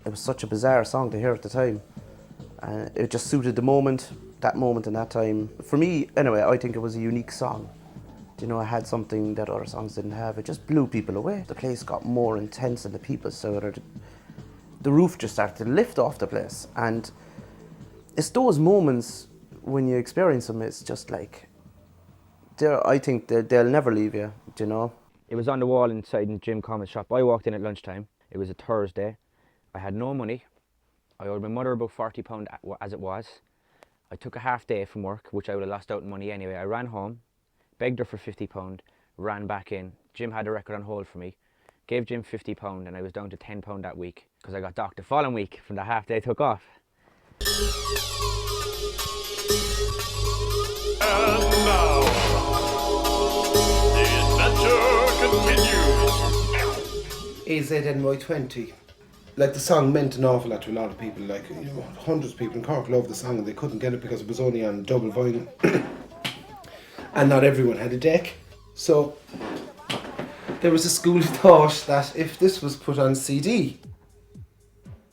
it was such a bizarre song to hear at the time. It just suited the moment and that time. For me, anyway, I think it was a unique song. You know, it had something that other songs didn't have. It just blew people away. The place got more intense and the people started, the roof just started to lift off the place. And it's those moments when you experience them, it's just like, I think they'll never leave you, you know. It was on the wall inside in Jim Commons' shop. I walked in at lunchtime. It was a Thursday. I had no money. I owed my mother about £40 as it was. I took a half day from work, which I would have lost out on money anyway. I ran home, begged her for £50, ran back in. Jim had a record on hold for me. Gave Jim £50 and I was down to £10 that week because I got docked the following week from the half day I took off. And now, the adventure continues. AZNY20. Like, the song meant an awful lot to a lot of people. Like, you know, hundreds of people in Cork loved the song and they couldn't get it because it was only on double vinyl. And not everyone had a deck. So there was a school of thought that if this was put on CD,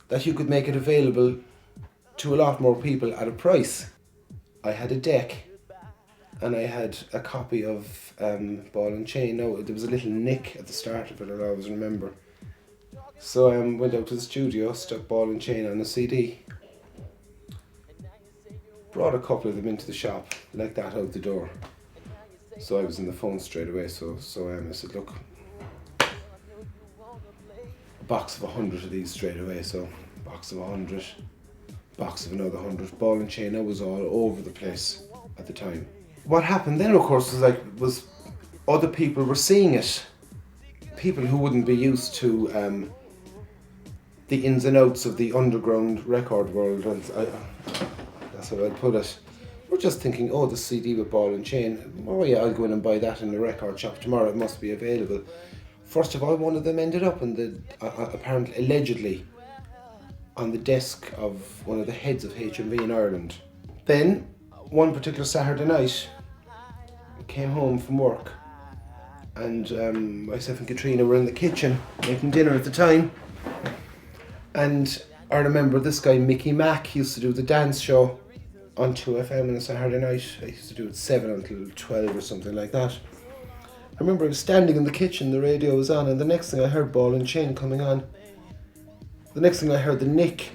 that you could make it available to a lot more people at a price. I had a deck and I had a copy of Ball and Chain. Now, there was a little nick at the start of it, I always remember. So I went out to the studio, stuck Ball and Chain on a CD. Brought a couple of them into the shop, like that, out the door. So I was on the phone straight away, so I said, look, a box of 100 of these straight away, so box of 100, box of another 100. Ball and Chain, I was all over the place at the time. What happened then, of course, was other people were seeing it. People who wouldn't be used to the ins and outs of the underground record world, and that's how I'd put it. We're just thinking, oh, the CD with Ball and Chain, oh yeah, I'll go in and buy that in the record shop tomorrow, it must be available. First of all, one of them ended up in the, apparently, allegedly, on the desk of one of the heads of HMV in Ireland. Then, one particular Saturday night, came home from work, and myself and Katrina were in the kitchen making dinner at the time, and I remember this guy Mickey Mack used to do the dance show on 2FM on a Saturday night. I used to do it 7 until 12 or something like that. I remember I was standing in the kitchen, the radio was on, and the next thing I heard Ball and Chain coming on. The next thing I heard the nick,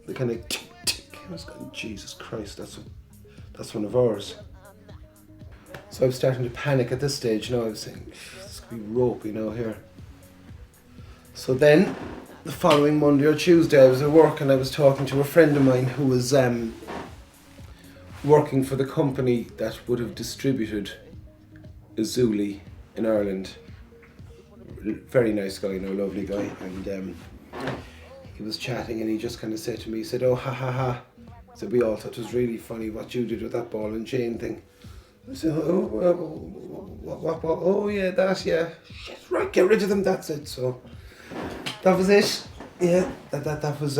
the kind of tick tick. I was going, Jesus Christ, that's one of ours. So I was starting to panic at this stage. You know, I was saying, this could be rope, you know, here. So then, the following Monday or Tuesday, I was at work and I was talking to a friend of mine who was working for the company that would have distributed Azuli in Ireland. Very nice guy, you know, lovely guy. And he was chatting and he just kind of said to me, he said, oh, ha ha ha. He said, we all thought it was really funny what you did with that Ball and Chain thing. I said, what, oh yeah, that, yeah. Shit, right, get rid of them, that's it. So that was it. Yeah, that was,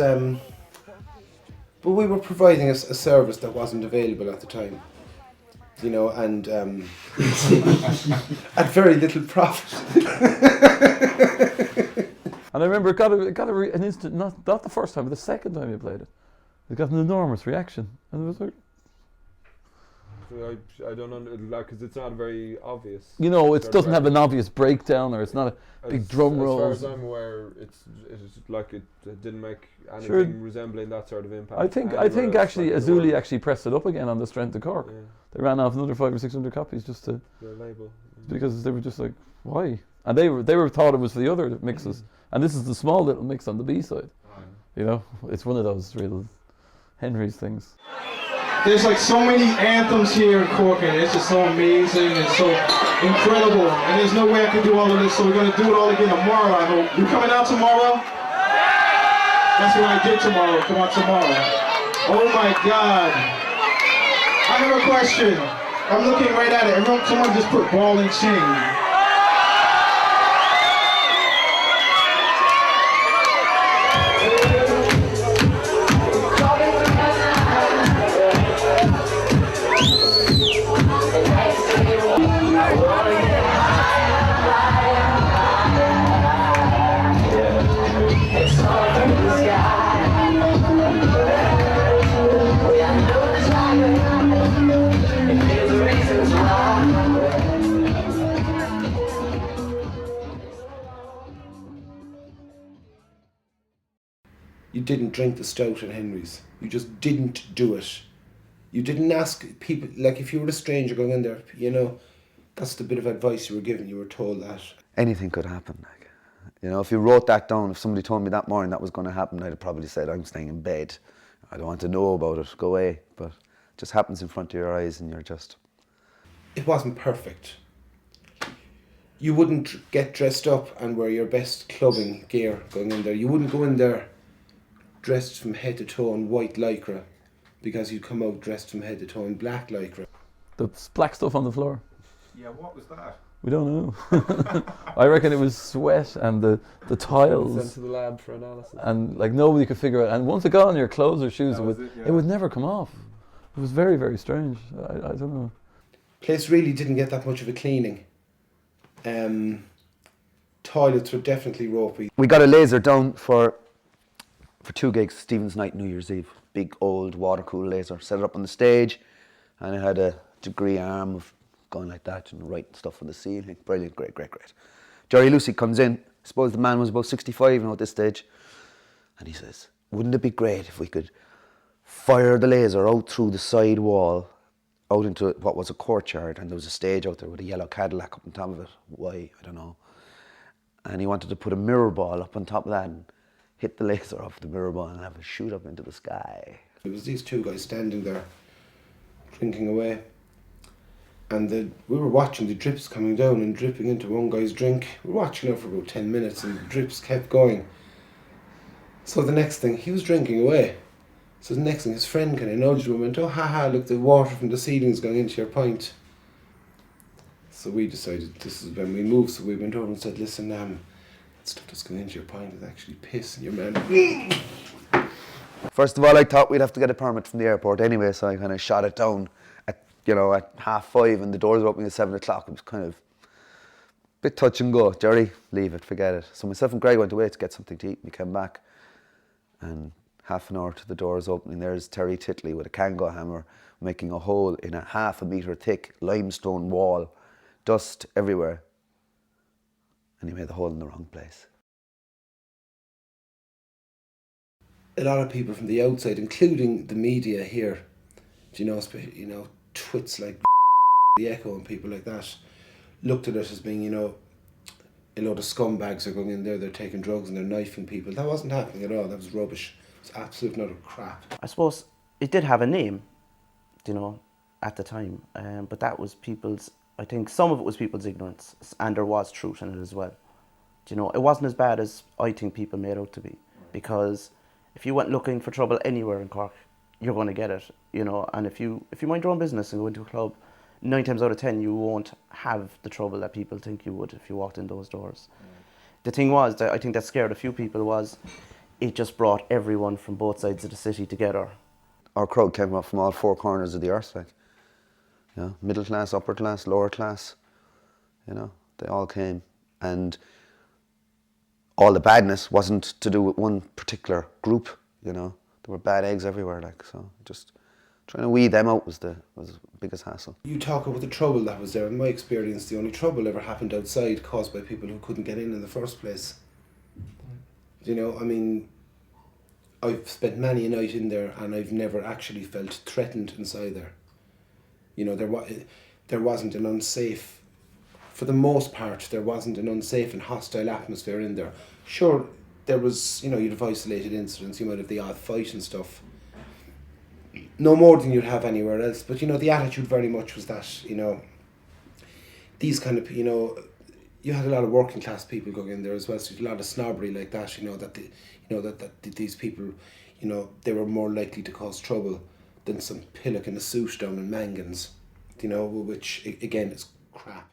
but we were providing a service that wasn't available at the time, you know, and at very little profit. And I remember it got an instant, not the first time, but the second time you played it. It got an enormous reaction, and it was like, I don't know, like, because it's not very obvious. you know, it doesn't have an obvious breakdown, or it's not a big drum roll. As far as I'm aware, it's like it didn't make anything resembling that sort of impact. I think actually Azuli actually pressed it up again on the strength of Cork. Yeah. They ran off another 500 or 600 copies just to their label, because they were just like, why? And they were thought it was for the other mixes, and this is the small little mix on the B side. You know, it's one of those real Henry's things. There's like so many anthems here in Cork, and it's just so amazing and so incredible. And there's no way I could do all of this, so we're gonna do it all again tomorrow, I hope. You coming out tomorrow? That's what I did tomorrow. Come out tomorrow. Oh my God. I have a question. I'm looking right at it. Someone just put Ball and Chain. It's all in the sky. You didn't drink the stout at Henry's. You just didn't do it. You didn't ask people, like if you were a stranger going in there, you know, that's the bit of advice you were given. You were told that. Anything could happen. Like, you know, if you wrote that down, if somebody told me that morning that was going to happen, I'd have probably said, I'm staying in bed. I don't want to know about it. Go away. But it just happens in front of your eyes and you're just... It wasn't perfect. You wouldn't get dressed up and wear your best clubbing gear going in there. You wouldn't go in there dressed from head to toe in white lycra, because you'd come out dressed from head to toe in black lycra. The black stuff on the floor. Yeah, what was that? We don't know. I reckon it was sweat and the Sent tiles, to the lab for analysis. and like nobody could figure it out. And once it got on your clothes or shoes, That it was would it, yeah. it would never come off. It was very, very strange. I don't know. Place really didn't get that much of a cleaning. Toilets were definitely ropey. We got a laser down for 2 gigs, Stephen's Night, New Year's Eve. Big old water cool laser. Set it up on the stage, and it had a degree arm of going like that and writing stuff on the ceiling. Brilliant, great. Jerry Lucy comes in. I suppose the man was about 65 now at this stage, and he says, "Wouldn't it be great if we could fire the laser out through the side wall, out into what was a courtyard, and there was a stage out there with a yellow Cadillac up on top of it. Why? I don't know. And he wanted to put a mirror ball up on top of that and hit the laser off the mirror ball and have it shoot up into the sky." It was these two guys standing there, drinking away. And we were watching the drips coming down and dripping into one guy's drink. We were watching it for about 10 minutes and the drips kept going. So the next thing, he was drinking away. So the next thing, his friend kind of nudged him and went, "Oh, haha, look, the water from the ceiling's going into your pint." So we decided this is when we moved, so we went over and said, "Listen, that stuff that's going into your pint is actually piss." And your man... First of all, I thought we'd have to get a permit from the airport anyway, so I kind of shot it down at 5:30, and the doors were opening at 7 o'clock. It was kind of a bit touch and go. Jerry, leave it, forget it. So myself and Greg went away to get something to eat. We came back, and half an hour to the doors opening, there's Terry Titley with a Kango hammer making a hole in a 1/2 metre thick limestone wall, dust everywhere, and he made the hole in the wrong place. A lot of people from the outside, including the media here, twits like the Echo and people like that, looked at it as being, a load of scumbags are going in there, they're taking drugs and they're knifing people. That wasn't happening at all. That was rubbish. It's absolute not a crap. I suppose it did have a name, at the time, but that was I think some of it was people's ignorance, and there was truth in it as well. It wasn't as bad as I think people made out to be, because if you went looking for trouble anywhere in Cork, you're going to get it, and if you mind your own business and go into a club, 9 times out of 10 you won't have the trouble that people think you would if you walked in those doors. The thing was that I think that scared a few people was it just brought everyone from both sides of the city together. Our crowd came up from all 4 corners of the arse, like, middle class, upper class, lower class, they all came, and all the badness wasn't to do with one particular group, there were bad eggs everywhere, like, so just trying to weed them out was the biggest hassle. You talk about the trouble that was there. In my experience, the only trouble ever happened outside caused by people who couldn't get in the first place. I've spent many a night in there and I've never actually felt threatened inside there. There wasn't an unsafe, for the most part, there wasn't an unsafe and hostile atmosphere in there. Sure, there was, you'd have isolated incidents, you might have the odd fight and stuff. No more than you'd have anywhere else, but the attitude very much was that, these kind of, you had a lot of working class people going in there as well, so you had a lot of snobbery like that, that these people, they were more likely to cause trouble than some pillock in a suit down in Mangans, which again is crap.